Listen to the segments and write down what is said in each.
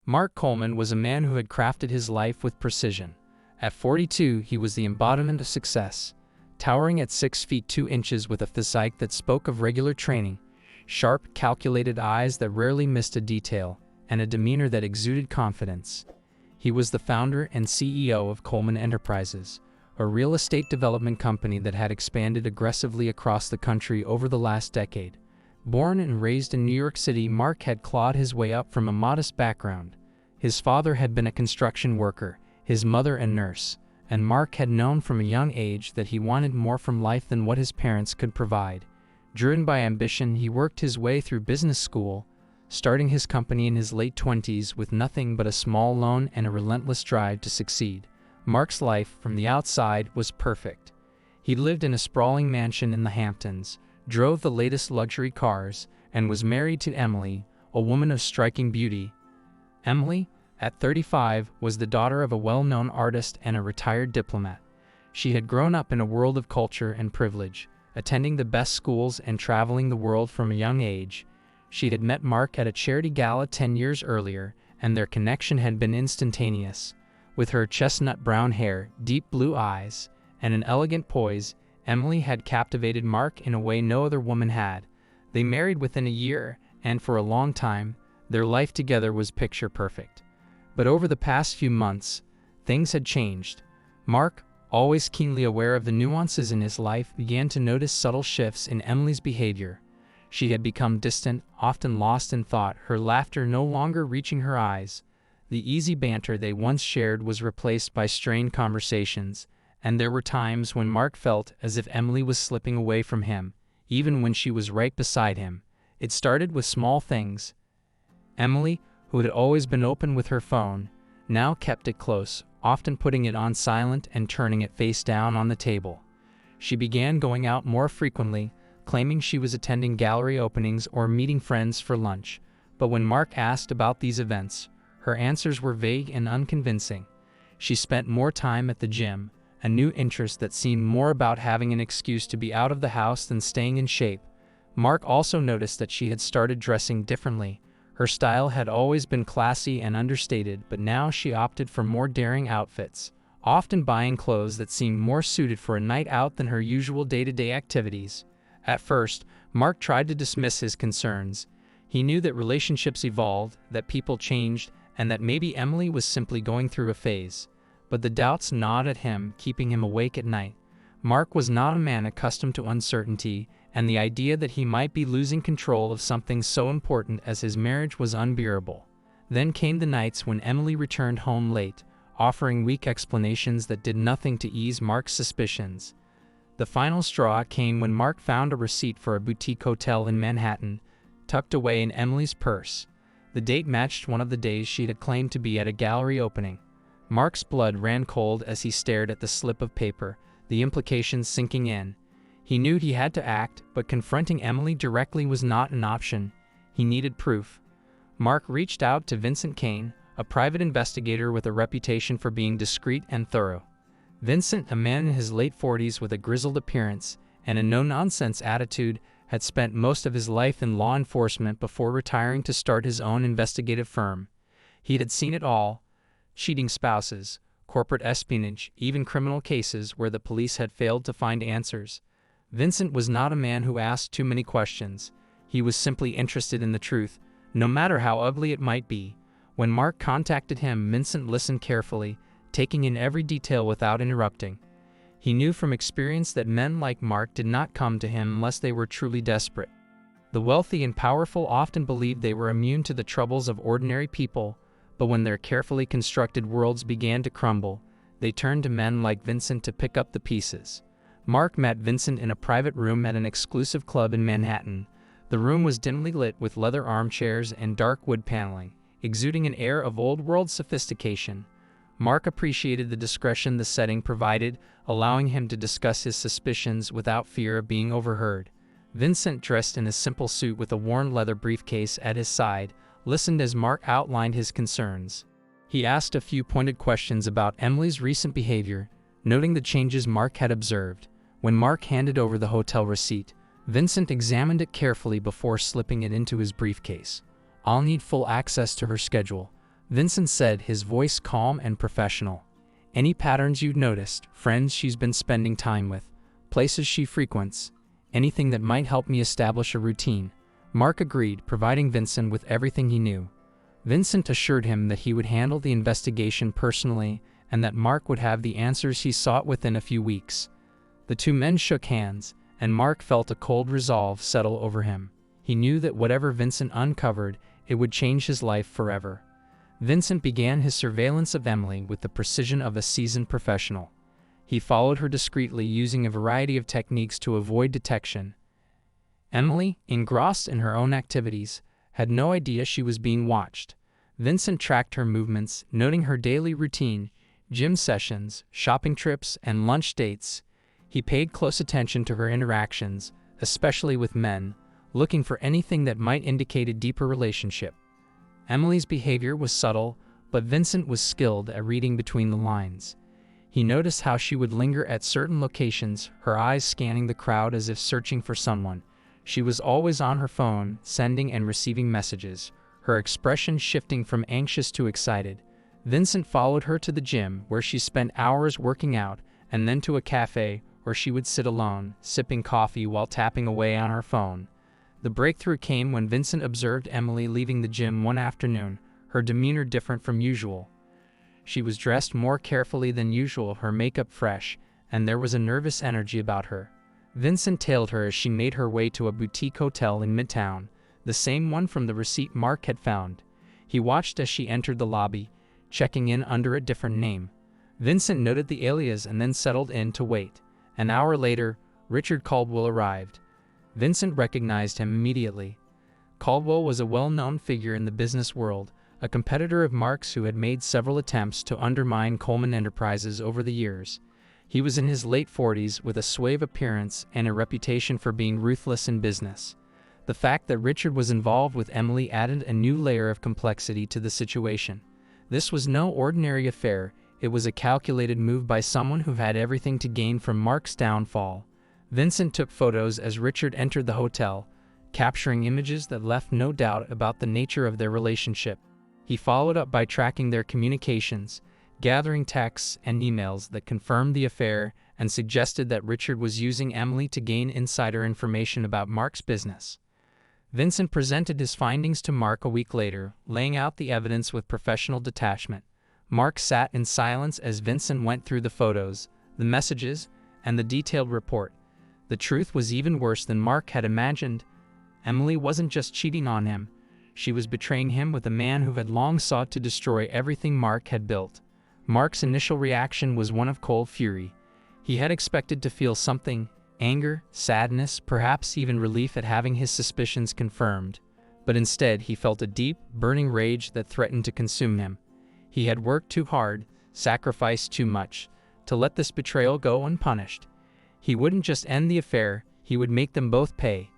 Mark Coleman was a man who had crafted his life with precision. At 42, he was the embodiment of success, towering at 6 feet 2 inches with a physique that spoke of regular training, sharp, calculated eyes that rarely missed a detail, and a demeanor that exuded confidence. He was the founder and CEO of Coleman Enterprises, a real estate development company that had expanded aggressively across the country over the last decade. Born and raised in New York City, Mark had clawed his way up from a modest background. His father had been a construction worker, his mother a nurse, and Mark had known from a young age that he wanted more from life than what his parents could provide. Driven by ambition, he worked his way through business school, starting his company in his late 20s with nothing but a small loan and a relentless drive to succeed. Mark's life, from the outside, was perfect. He lived in a sprawling mansion in the Hamptons, drove the latest luxury cars, and was married to Emily, a woman of striking beauty. Emily, at 35, was the daughter of a well-known artist and a retired diplomat. She had grown up in a world of culture and privilege, attending the best schools and traveling the world from a young age. She had met Mark at a charity gala 10 years earlier, and their connection had been instantaneous. With her chestnut brown hair, deep blue eyes, and an elegant poise, Emily had captivated Mark in a way no other woman had. They married within a year, and for a long time, their life together was picture perfect. But over the past few months, things had changed. Mark, always keenly aware of the nuances in his life, began to notice subtle shifts in Emily's behavior. She had become distant, often lost in thought, her laughter no longer reaching her eyes. The easy banter they once shared was replaced by strained conversations, and there were times when Mark felt as if Emily was slipping away from him, even when she was right beside him. It started with small things. Emily, who had always been open with her phone, now kept it close, often putting it on silent and turning it face down on the table. She began going out more frequently, claiming she was attending gallery openings or meeting friends for lunch. But when Mark asked about these events, her answers were vague and unconvincing. She spent more time at the gym, a new interest that seemed more about having an excuse to be out of the house than staying in shape. Mark also noticed that she had started dressing differently. Her style had always been classy and understated, but now she opted for more daring outfits, often buying clothes that seemed more suited for a night out than her usual day-to-day activities. At first, Mark tried to dismiss his concerns. He knew that relationships evolved, that people changed, and that maybe Emily was simply going through a phase. But the doubts gnawed at him, keeping him awake at night. Mark was not a man accustomed to uncertainty, and the idea that he might be losing control of something so important as his marriage was unbearable. Then came the nights when Emily returned home late, offering weak explanations that did nothing to ease Mark's suspicions. The final straw came when Mark found a receipt for a boutique hotel in Manhattan, tucked away in Emily's purse. The date matched one of the days she had claimed to be at a gallery opening. Mark's blood ran cold as he stared at the slip of paper, the implications sinking in. He knew he had to act, but confronting Emily directly was not an option. He needed proof. Mark reached out to Vincent Kane, a private investigator with a reputation for being discreet and thorough. Vincent, a man in his late 40s with a grizzled appearance and a no-nonsense attitude, had spent most of his life in law enforcement before retiring to start his own investigative firm. He had seen it all: cheating spouses, corporate espionage, even criminal cases where the police had failed to find answers. Vincent was not a man who asked too many questions. He was simply interested in the truth, no matter how ugly it might be. When Mark contacted him, Vincent listened carefully, taking in every detail without interrupting. He knew from experience that men like Mark did not come to him unless they were truly desperate. The wealthy and powerful often believed they were immune to the troubles of ordinary people, but when their carefully constructed worlds began to crumble, they turned to men like Vincent to pick up the pieces. Mark met Vincent in a private room at an exclusive club in Manhattan. The room was dimly lit with leather armchairs and dark wood paneling, exuding an air of old-world sophistication. Mark appreciated the discretion the setting provided, allowing him to discuss his suspicions without fear of being overheard. Vincent, dressed in a simple suit with a worn leather briefcase at his side, listened as Mark outlined his concerns. He asked a few pointed questions about Emily's recent behavior, noting the changes Mark had observed. When Mark handed over the hotel receipt, Vincent examined it carefully before slipping it into his briefcase. "I'll need full access to her schedule, Vincent said, his voice calm and professional. "Any patterns you've noticed, friends she's been spending time with, places she frequents, anything that might help me establish a routine?" Mark agreed, providing Vincent with everything he knew. Vincent assured him that he would handle the investigation personally and that Mark would have the answers he sought within a few weeks. The two men shook hands, and Mark felt a cold resolve settle over him. He knew that whatever Vincent uncovered, it would change his life forever. Vincent began his surveillance of Emily with the precision of a seasoned professional. He followed her discreetly, using a variety of techniques to avoid detection. Emily, engrossed in her own activities, had no idea she was being watched. Vincent tracked her movements, noting her daily routine, gym sessions, shopping trips, and lunch dates. He paid close attention to her interactions, especially with men, looking for anything that might indicate a deeper relationship. Emily's behavior was subtle, but Vincent was skilled at reading between the lines. He noticed how she would linger at certain locations, her eyes scanning the crowd as if searching for someone. She was always on her phone, sending and receiving messages, her expression shifting from anxious to excited. Vincent followed her to the gym, where she spent hours working out, and then to a cafe, where she would sit alone, sipping coffee while tapping away on her phone. The breakthrough came when Vincent observed Emily leaving the gym one afternoon, her demeanor different from usual. She was dressed more carefully than usual, her makeup fresh, and there was a nervous energy about her. Vincent tailed her as she made her way to a boutique hotel in Midtown, the same one from the receipt Mark had found. He watched as she entered the lobby, checking in under a different name. Vincent noted the alias and then settled in to wait. An hour later, Richard Caldwell arrived. Vincent recognized him immediately. Caldwell was a well-known figure in the business world, a competitor of Mark's who had made several attempts to undermine Coleman Enterprises over the years. He was in his late 40s with a suave appearance and a reputation for being ruthless in business. The fact that Richard was involved with Emily added a new layer of complexity to the situation. This was no ordinary affair, it was a calculated move by someone who had everything to gain from Mark's downfall. Vincent took photos as Richard entered the hotel, capturing images that left no doubt about the nature of their relationship. He followed up by tracking their communications, gathering texts and emails that confirmed the affair and suggested that Richard was using Emily to gain insider information about Mark's business. Vincent presented his findings to Mark a week later, laying out the evidence with professional detachment. Mark sat in silence as Vincent went through the photos, the messages, and the detailed report. The truth was even worse than Mark had imagined. Emily wasn't just cheating on him, she was betraying him with a man who had long sought to destroy everything Mark had built. Mark's initial reaction was one of cold fury. He had expected to feel something, anger, sadness, perhaps even relief at having his suspicions confirmed. But instead he felt a deep, burning rage that threatened to consume him. He had worked too hard, sacrificed too much, to let this betrayal go unpunished. He wouldn't just end the affair, he would make them both pay.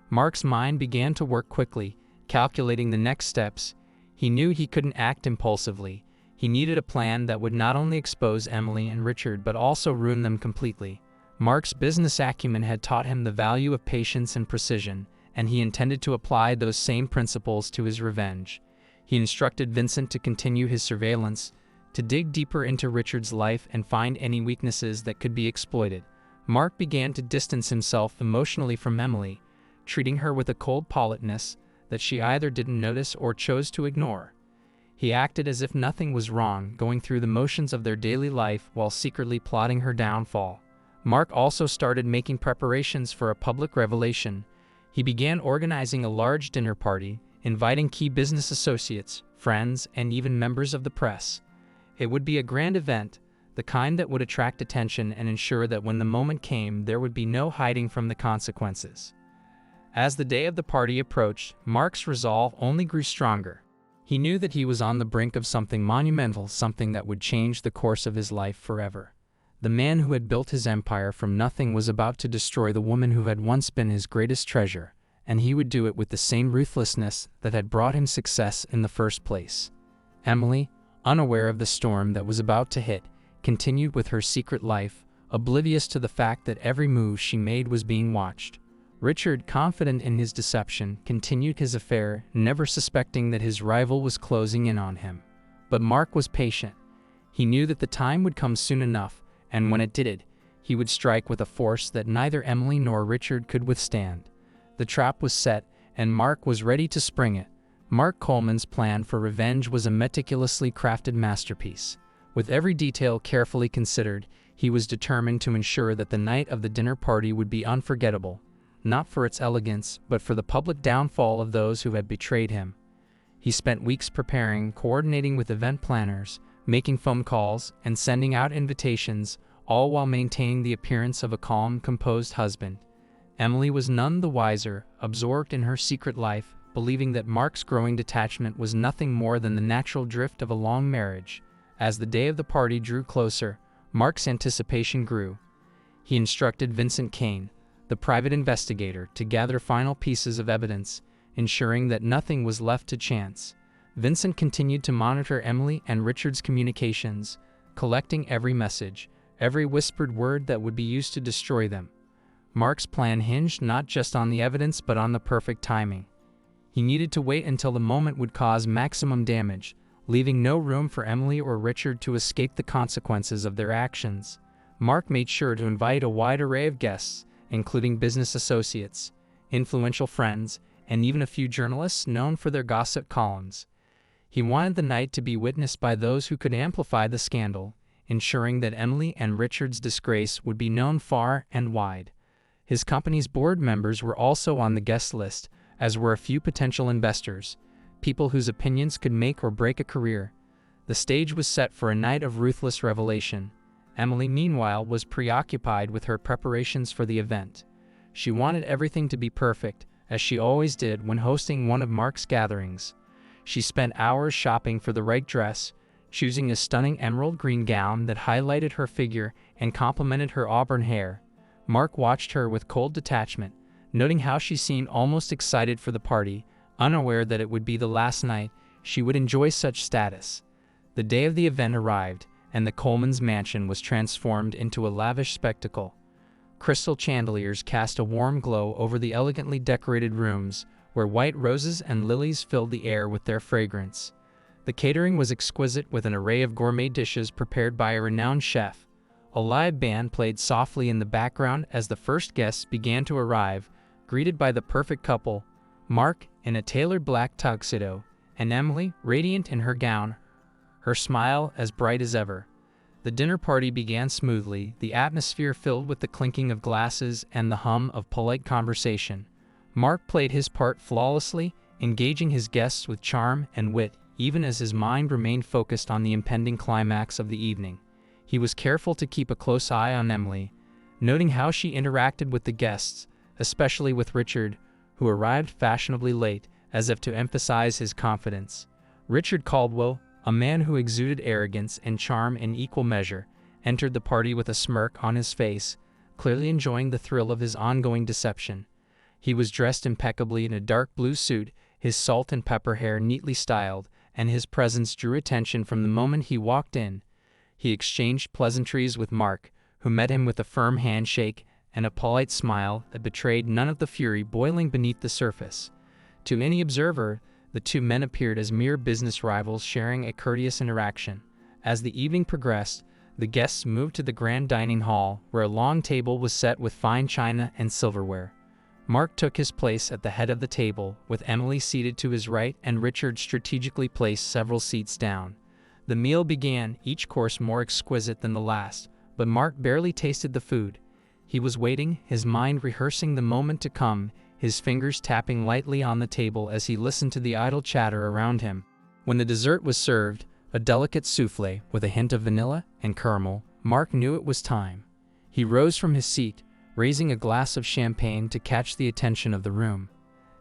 Mark's mind began to work quickly, calculating the next steps. He knew he couldn't act impulsively. He needed a plan that would not only expose Emily and Richard but also ruin them completely. Mark's business acumen had taught him the value of patience and precision, and he intended to apply those same principles to his revenge. He instructed Vincent to continue his surveillance, to dig deeper into Richard's life and find any weaknesses that could be exploited. Mark began to distance himself emotionally from Emily, treating her with a cold politeness that she either didn't notice or chose to ignore. He acted as if nothing was wrong, going through the motions of their daily life while secretly plotting her downfall. Mark also started making preparations for a public revelation. He began organizing a large dinner party, inviting key business associates, friends, and even members of the press. It would be a grand event, the kind that would attract attention and ensure that when the moment came, there would be no hiding from the consequences. As the day of the party approached, Mark's resolve only grew stronger. He knew that he was on the brink of something monumental, something that would change the course of his life forever. The man who had built his empire from nothing was about to destroy the woman who had once been his greatest treasure, and he would do it with the same ruthlessness that had brought him success in the first place. Emily, unaware of the storm that was about to hit, continued with her secret life, oblivious to the fact that every move she made was being watched. Richard, confident in his deception, continued his affair, never suspecting that his rival was closing in on him. But Mark was patient. He knew that the time would come soon enough, and when it did, he would strike with a force that neither Emily nor Richard could withstand. The trap was set, and Mark was ready to spring it. Mark Coleman's plan for revenge was a meticulously crafted masterpiece. With every detail carefully considered, he was determined to ensure that the night of the dinner party would be unforgettable, not for its elegance, but for the public downfall of those who had betrayed him. He spent weeks preparing, coordinating with event planners, making phone calls, and sending out invitations, all while maintaining the appearance of a calm, composed husband. Emily was none the wiser, absorbed in her secret life, believing that Mark's growing detachment was nothing more than the natural drift of a long marriage. As the day of the party drew closer, Mark's anticipation grew. He instructed Vincent Kane, the private investigator, to gather final pieces of evidence, ensuring that nothing was left to chance. Vincent continued to monitor Emily and Richard's communications, collecting every message, every whispered word that would be used to destroy them. Mark's plan hinged not just on the evidence but on the perfect timing. He needed to wait until the moment would cause maximum damage, leaving no room for Emily or Richard to escape the consequences of their actions. Mark made sure to invite a wide array of guests, including business associates, influential friends, and even a few journalists known for their gossip columns. He wanted the night to be witnessed by those who could amplify the scandal, ensuring that Emily and Richard's disgrace would be known far and wide. His company's board members were also on the guest list, as were a few potential investors, people whose opinions could make or break a career. The stage was set for a night of ruthless revelation. Emily, meanwhile, was preoccupied with her preparations for the event. She wanted everything to be perfect, as she always did when hosting one of Mark's gatherings. She spent hours shopping for the right dress, choosing a stunning emerald green gown that highlighted her figure and complemented her auburn hair. Mark watched her with cold detachment, noting how she seemed almost excited for the party, unaware that it would be the last night she would enjoy such status. The day of the event arrived, and the Coleman's mansion was transformed into a lavish spectacle. Crystal chandeliers cast a warm glow over the elegantly decorated rooms, where white roses and lilies filled the air with their fragrance. The catering was exquisite, with an array of gourmet dishes prepared by a renowned chef. A live band played softly in the background as the first guests began to arrive, greeted by the perfect couple, Mark in a tailored black tuxedo, and Emily, radiant in her gown, her smile as bright as ever. The dinner party began smoothly, the atmosphere filled with the clinking of glasses and the hum of polite conversation. Mark played his part flawlessly, engaging his guests with charm and wit, even as his mind remained focused on the impending climax of the evening. He was careful to keep a close eye on Emily, noting how she interacted with the guests, especially with Richard, who arrived fashionably late, as if to emphasize his confidence. Richard Caldwell, a man who exuded arrogance and charm in equal measure, entered the party with a smirk on his face, clearly enjoying the thrill of his ongoing deception. He was dressed impeccably in a dark blue suit, his salt and pepper hair neatly styled, and his presence drew attention from the moment he walked in. He exchanged pleasantries with Mark, who met him with a firm handshake and a polite smile that betrayed none of the fury boiling beneath the surface. To any observer, the two men appeared as mere business rivals sharing a courteous interaction. As the evening progressed, the guests moved to the grand dining hall, where a long table was set with fine china and silverware. Mark took his place at the head of the table, with Emily seated to his right and Richard strategically placed several seats down. The meal began, each course more exquisite than the last, but Mark barely tasted the food. He was waiting, his mind rehearsing the moment to come, his fingers tapping lightly on the table as he listened to the idle chatter around him. When the dessert was served, a delicate souffle with a hint of vanilla and caramel, Mark knew it was time. He rose from his seat, raising a glass of champagne to catch the attention of the room.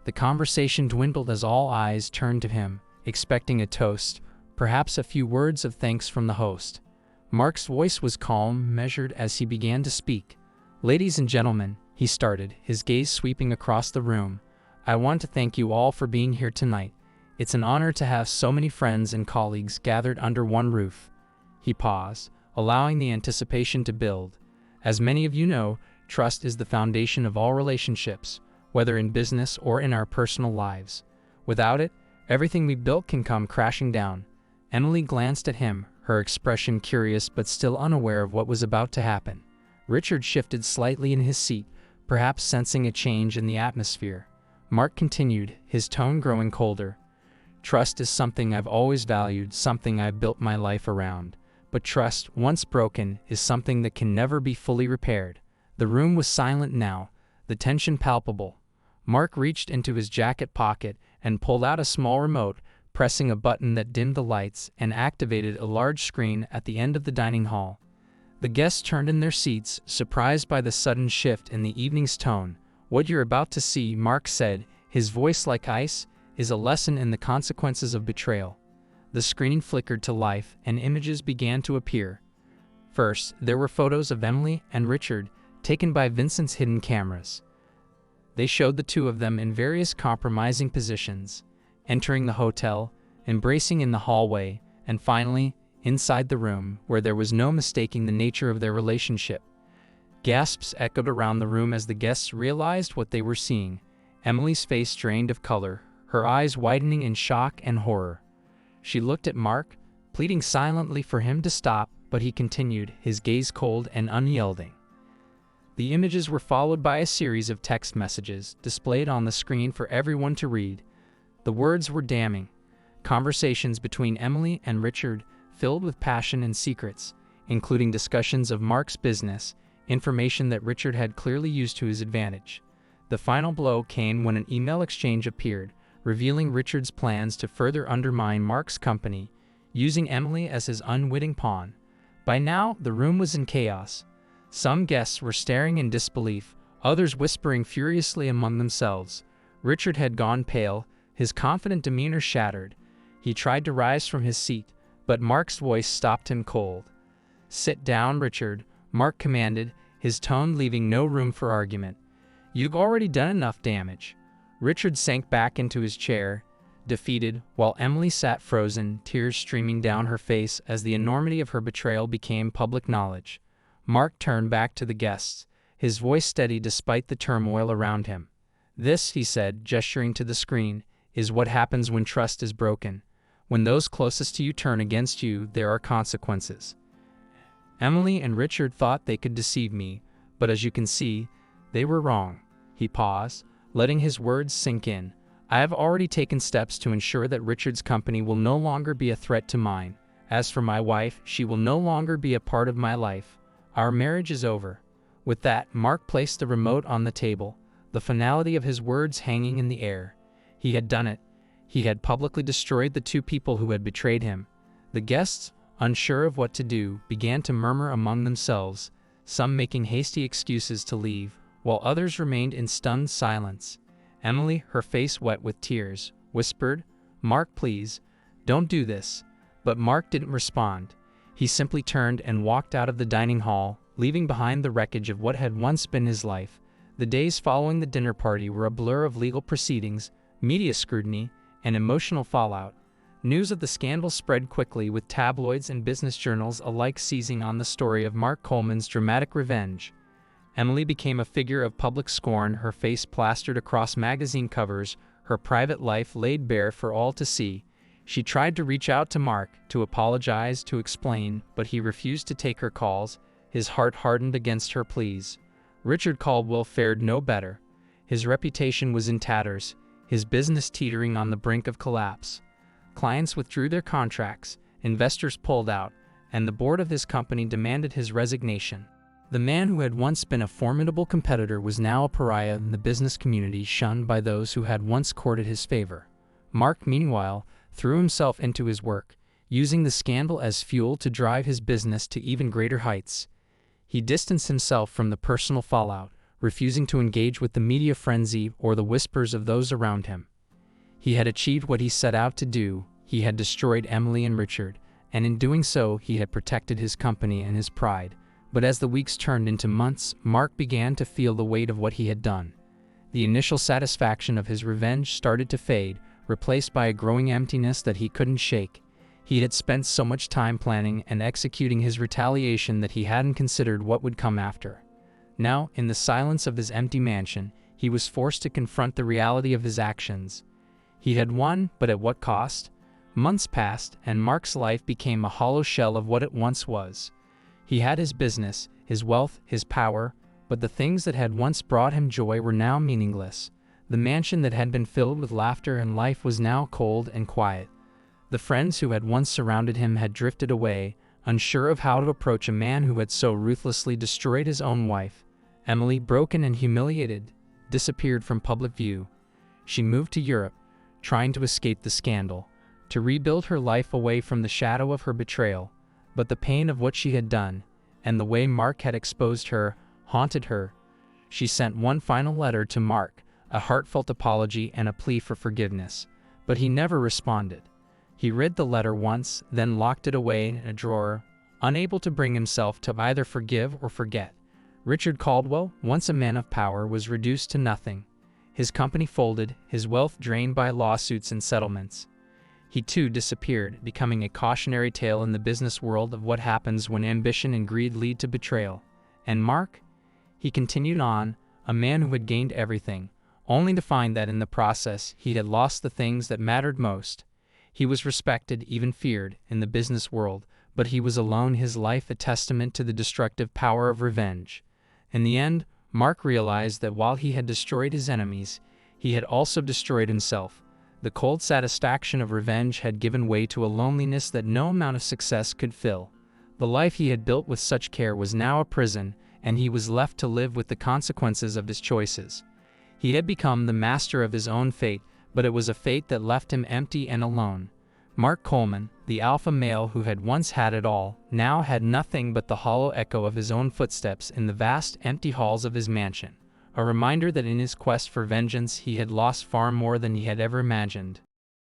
The conversation dwindled as all eyes turned to him, expecting a toast, perhaps a few words of thanks from the host. Mark's voice was calm, measured as he began to speak. "Ladies and gentlemen," he started, his gaze sweeping across the room, "I want to thank you all for being here tonight. It's an honor to have so many friends and colleagues gathered under one roof." He paused, allowing the anticipation to build. As many of you know, trust is the foundation of all relationships, whether in business or in our personal lives. Without it, everything we've built can come crashing down. Emily glanced at him, her expression curious but still unaware of what was about to happen. Richard shifted slightly in his seat, perhaps sensing a change in the atmosphere. Mark continued, his tone growing colder. Trust is something I've always valued, something I've built my life around. But trust, once broken, is something that can never be fully repaired. The room was silent now, the tension palpable. Mark reached into his jacket pocket and pulled out a small remote, pressing a button that dimmed the lights and activated a large screen at the end of the dining hall. The guests turned in their seats, surprised by the sudden shift in the evening's tone. What you're about to see, Mark said, his voice like ice, is a lesson in the consequences of betrayal. The screen flickered to life and images began to appear. First, there were photos of Emily and Richard, taken by Vincent's hidden cameras. They showed the two of them in various compromising positions, entering the hotel, embracing in the hallway, and finally, inside the room, where there was no mistaking the nature of their relationship. Gasps echoed around the room as the guests realized what they were seeing. Emily's face drained of color, her eyes widening in shock and horror. She looked at Mark, pleading silently for him to stop, but he continued, his gaze cold and unyielding. The images were followed by a series of text messages displayed on the screen for everyone to read. The words were damning. Conversations between Emily and Richard, filled with passion and secrets, including discussions of Mark's business, information that Richard had clearly used to his advantage. The final blow came when an email exchange appeared, revealing Richard's plans to further undermine Mark's company, using Emily as his unwitting pawn. By now, the room was in chaos. Some guests were staring in disbelief, others whispering furiously among themselves. Richard had gone pale, his confident demeanor shattered. He tried to rise from his seat, but Mark's voice stopped him cold. "Sit down, Richard," Mark commanded, his tone leaving no room for argument. "You've already done enough damage." Richard sank back into his chair, defeated, while Emily sat frozen, tears streaming down her face as the enormity of her betrayal became public knowledge. Mark turned back to the guests, his voice steady despite the turmoil around him. "This," he said, gesturing to the screen, "is what happens when trust is broken. When those closest to you turn against you, there are consequences. Emily and Richard thought they could deceive me, but as you can see, they were wrong." He paused, letting his words sink in. "I have already taken steps to ensure that Richard's company will no longer be a threat to mine. As for my wife, she will no longer be a part of my life. Our marriage is over." With that, Mark placed the remote on the table, the finality of his words hanging in the air. He had done it. He had publicly destroyed the two people who had betrayed him. The guests, unsure of what to do, began to murmur among themselves, some making hasty excuses to leave, while others remained in stunned silence. Emily, her face wet with tears, whispered, "Mark, please, don't do this." But Mark didn't respond. He simply turned and walked out of the dining hall, leaving behind the wreckage of what had once been his life. The days following the dinner party were a blur of legal proceedings, media scrutiny, and emotional fallout. News of the scandal spread quickly, with tabloids and business journals alike seizing on the story of Mark Coleman's dramatic revenge. Emily became a figure of public scorn, her face plastered across magazine covers, her private life laid bare for all to see. She tried to reach out to Mark, to apologize, to explain, but he refused to take her calls, his heart hardened against her pleas. Richard Caldwell fared no better. His reputation was in tatters, his business teetering on the brink of collapse. Clients withdrew their contracts, investors pulled out, and the board of his company demanded his resignation. The man who had once been a formidable competitor was now a pariah in the business community, shunned by those who had once courted his favor. Mark, meanwhile, threw himself into his work, using the scandal as fuel to drive his business to even greater heights. He distanced himself from the personal fallout, refusing to engage with the media frenzy or the whispers of those around him. He had achieved what he set out to do. He had destroyed Emily and Richard, and in doing so he had protected his company and his pride. But as the weeks turned into months, Mark began to feel the weight of what he had done. The initial satisfaction of his revenge started to fade, replaced by a growing emptiness that he couldn't shake. He had spent so much time planning and executing his retaliation that he hadn't considered what would come after. Now, in the silence of his empty mansion, he was forced to confront the reality of his actions. He had won, but at what cost? Months passed, and Mark's life became a hollow shell of what it once was. He had his business, his wealth, his power, but the things that had once brought him joy were now meaningless. The mansion that had been filled with laughter and life was now cold and quiet. The friends who had once surrounded him had drifted away, unsure of how to approach a man who had so ruthlessly destroyed his own wife. Emily, broken and humiliated, disappeared from public view. She moved to Europe, trying to escape the scandal, to rebuild her life away from the shadow of her betrayal. But the pain of what she had done, and the way Mark had exposed her, haunted her. She sent one final letter to Mark, a heartfelt apology and a plea for forgiveness, but he never responded. He read the letter once, then locked it away in a drawer, unable to bring himself to either forgive or forget. Richard Caldwell, once a man of power, was reduced to nothing. His company folded, his wealth drained by lawsuits and settlements. He too disappeared, becoming a cautionary tale in the business world of what happens when ambition and greed lead to betrayal. And Mark? He continued on, a man who had gained everything, only to find that in the process he had lost the things that mattered most. He was respected, even feared, in the business world, but he was alone, his life a testament to the destructive power of revenge. In the end, Mark realized that while he had destroyed his enemies, he had also destroyed himself. The cold satisfaction of revenge had given way to a loneliness that no amount of success could fill. The life he had built with such care was now a prison, and he was left to live with the consequences of his choices. He had become the master of his own fate, but it was a fate that left him empty and alone. Mark Coleman, the alpha male who had once had it all, now had nothing but the hollow echo of his own footsteps in the vast, empty halls of his mansion. A reminder that in his quest for vengeance he had lost far more than he had ever imagined.